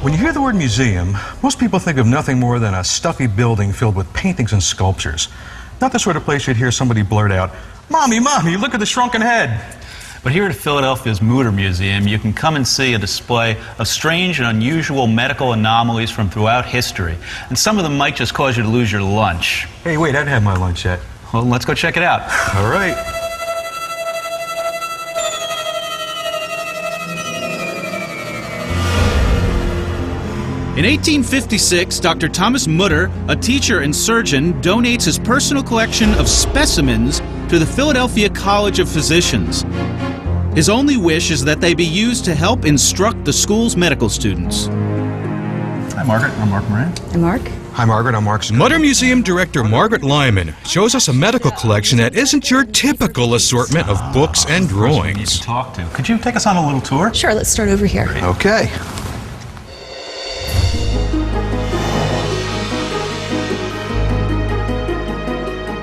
When you hear the word museum, most people think of nothing more than a stuffy building filled with paintings and sculptures. Not the sort of place you'd hear somebody blurt out, "Mommy, Mommy, look at the shrunken head." But here at Philadelphia's Mutter Museum, you can come and see a display of strange and unusual medical anomalies from throughout history. And some of them might just cause you to lose your lunch. Hey, wait, I didn't have my lunch yet. Well, let's go check it out. All right. In 1856, Dr. Thomas Mutter, a teacher and surgeon, donates his personal collection of specimens to the Philadelphia College of Physicians. His only wish is that they be used to help instruct the school's medical students. Hi, Margaret. I'm Mark Moran. I'm Mark. Hi, Margaret. I'm Mark. Mutter Museum Director Margaret Lyman shows us a medical collection that isn't your typical assortment of books and drawings. Talk to. Could you take us on a little tour? Sure, let's start over here. Okay.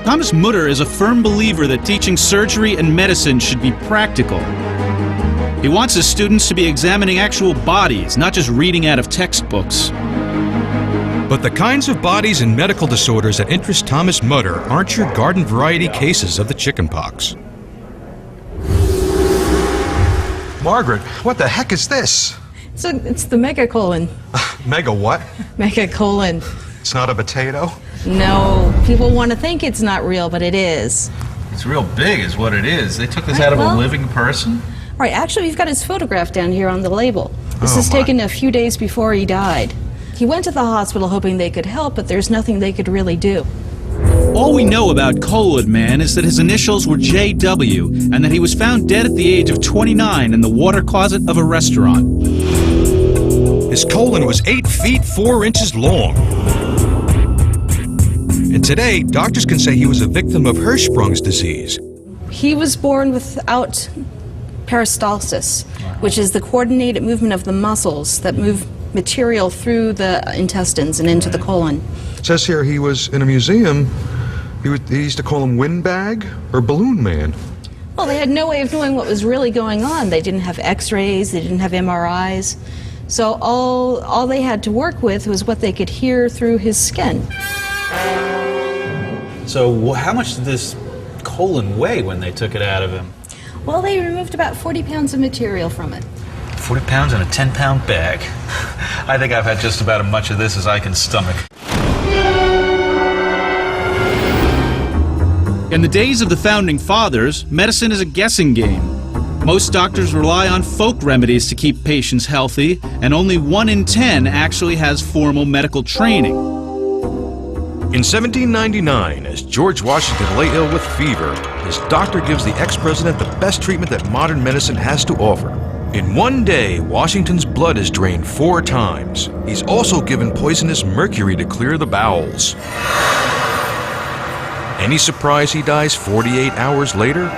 Thomas Mutter is a firm believer that teaching surgery and medicine should be practical. He wants his students to be examining actual bodies, not just reading out of textbooks. But the kinds of bodies and medical disorders that interest Thomas Mutter aren't your garden variety cases of the chickenpox. Margaret, what the heck is this? So it's the megacolon. Mega what? Megacolon. It's not a potato? No, people want to think it's not real, but it is. It's real big is what it is. They took this Right, out of well- a living person? Right, actually, we've got his photograph down here on the label. This Oh, is my. taken a few days before he died. He went to the hospital hoping they could help, but there's nothing they could really do. All we know about Colon Man is that his initials were J.W. and that he was found dead at the age of 29 in the water closet of a restaurant. His colon was 8 feet 4 inches long. And today, doctors can say he was a victim of Hirschsprung's disease. He was born without peristalsis, which is the coordinated movement of the muscles that move material through the intestines and into the colon. It says here he was in a museum. They used to call him Windbag or Balloon Man. Well, they had no way of knowing what was really going on. They didn't have x-rays, they didn't have MRIs. So all they had to work with was what they could hear through his skin. So how much did this colon weigh when they took it out of him? Well, they removed about 40 pounds of material from it. 40 pounds in a 10-pound bag. I think I've had just about as much of this as I can stomach. In the days of the Founding Fathers, medicine is a guessing game. Most doctors rely on folk remedies to keep patients healthy, and only 1 in 10 actually has formal medical training. In 1799, as George Washington lay ill with fever, his doctor gives the ex-president the best treatment that modern medicine has to offer. In one day, Washington's blood is drained 4 times. He's also given poisonous mercury to clear the bowels. Any surprise he dies 48 hours later?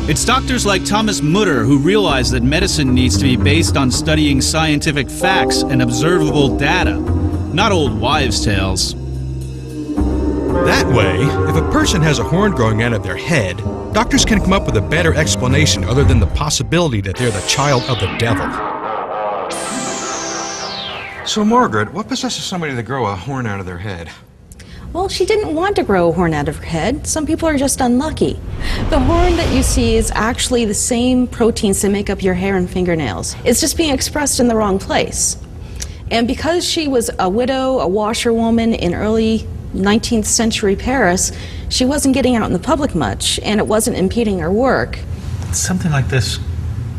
It's doctors like Thomas Mutter who realize that medicine needs to be based on studying scientific facts and observable data, not old wives' tales. That way, if a person has a horn growing out of their head, doctors can come up with a better explanation other than the possibility that they're the child of the devil. So, Margaret, what possesses somebody to grow a horn out of their head? Well, she didn't want to grow a horn out of her head. Some people are just unlucky. The horn that you see is actually the same proteins that make up your hair and fingernails. It's just being expressed in the wrong place. And because she was a widow, a washerwoman in early 19th century Paris, she wasn't getting out in the public much, and it wasn't impeding her work. Something like this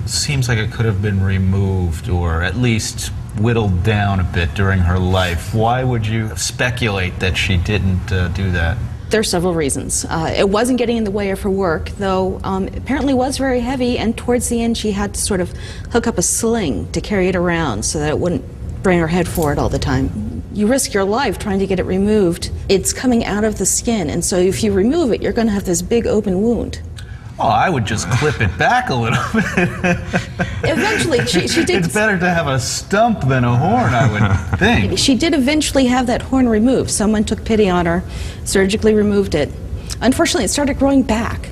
seems like it could have been removed or at least whittled down a bit during her life. Why would you speculate that she didn't do that? There are several reasons. It wasn't getting in the way of her work, though apparently was very heavy, and towards the end she had to sort of hook up a sling to carry it around so that it wouldn't bring her head forward all the time. You risk your life trying to get it removed. It's coming out of the skin, and so if you remove it, you're going to have this big open wound. Oh, I would just clip it back a little bit. Eventually, she did. It's better to have a stump than a horn, I would think. She did eventually have that horn removed. Someone took pity on her, surgically removed it. Unfortunately, it started growing back.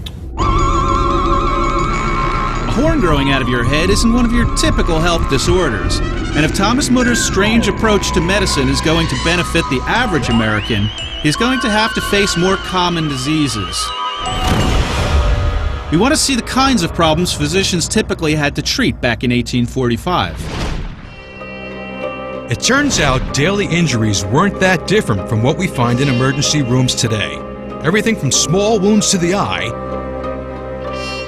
horn growing out of your head isn't one of your typical health disorders. And if Thomas Mutter's strange approach to medicine is going to benefit the average American, he's going to have to face more common diseases. We want to see the kinds of problems physicians typically had to treat back in 1845. It turns out daily injuries weren't that different from what we find in emergency rooms today. Everything from small wounds to the eye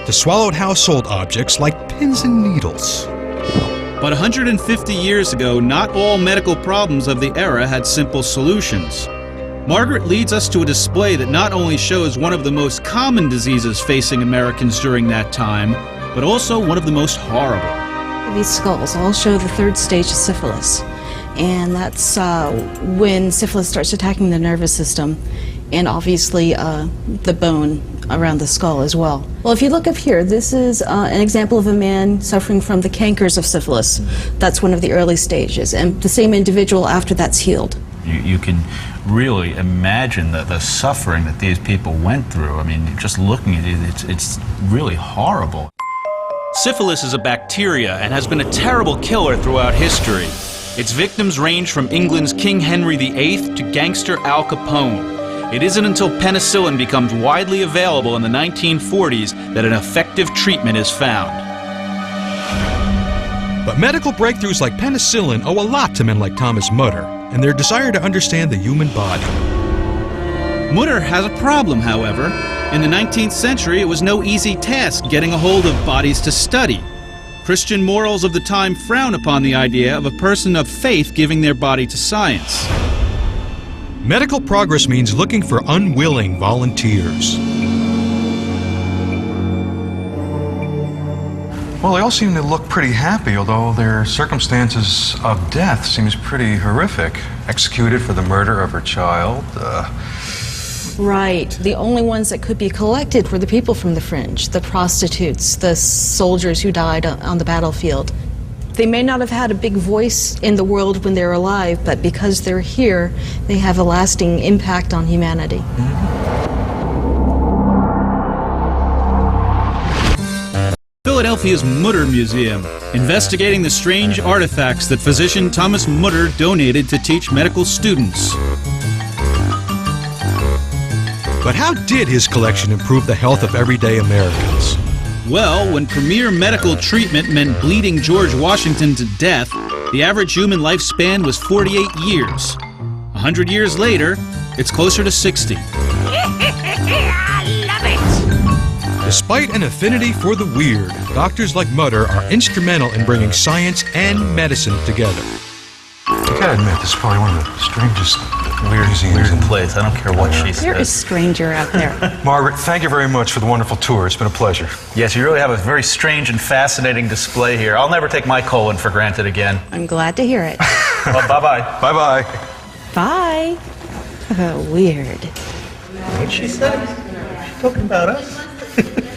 to swallowed household objects like pins and needles. But 150 years ago, not all medical problems of the era had simple solutions. Margaret leads us to a display that not only shows one of the most common diseases facing Americans during that time, but also one of the most horrible. These skulls all show the third stage of syphilis, and that's when syphilis starts attacking the nervous system and obviously the bone around the skull as well. Well, if you look up here, this is an example of a man suffering from the cankers of syphilis. That's one of the early stages, and the same individual after that's healed. You can really imagine the suffering that these people went through. I mean, just looking at it, it's really horrible. Syphilis is a bacteria and has been a terrible killer throughout history. Its victims range from England's King Henry VIII to gangster Al Capone. It isn't until penicillin becomes widely available in the 1940s that an effective treatment is found. But medical breakthroughs like penicillin owe a lot to men like Thomas Mutter and their desire to understand the human body. Mutter has a problem, however. In the 19th century, it was no easy task getting a hold of bodies to study. Christian morals of the time frown upon the idea of a person of faith giving their body to science. Medical progress means looking for unwilling volunteers. Well, they all seem to look pretty happy, although their circumstances of death seems pretty horrific. Executed for the murder of her child. Right. The only ones that could be collected were the people from the fringe, the prostitutes, the soldiers who died on the battlefield. They may not have had a big voice in the world when they're alive, but because they're here, they have a lasting impact on humanity. Philadelphia's Mutter Museum, investigating the strange artifacts that physician Thomas Mutter donated to teach medical students. But how did his collection improve the health of everyday Americans? Well, when premier medical treatment meant bleeding George Washington to death, the average human lifespan was 48 years. 100 years later, it's closer to 60. I love it! Despite an affinity for the weird, doctors like Mutter are instrumental in bringing science and medicine together. I gotta admit, this is probably one of the strangest, weirdest Weird place. I don't care what she There is says. stranger out there. Margaret, thank you very much for the wonderful tour. It's been a pleasure. Yes, you really have a very strange and fascinating display here. I'll never take my colon for granted again. I'm glad to hear it. Well, bye-bye. Bye-bye. Bye. Weird. What'd she say? She's talking about us.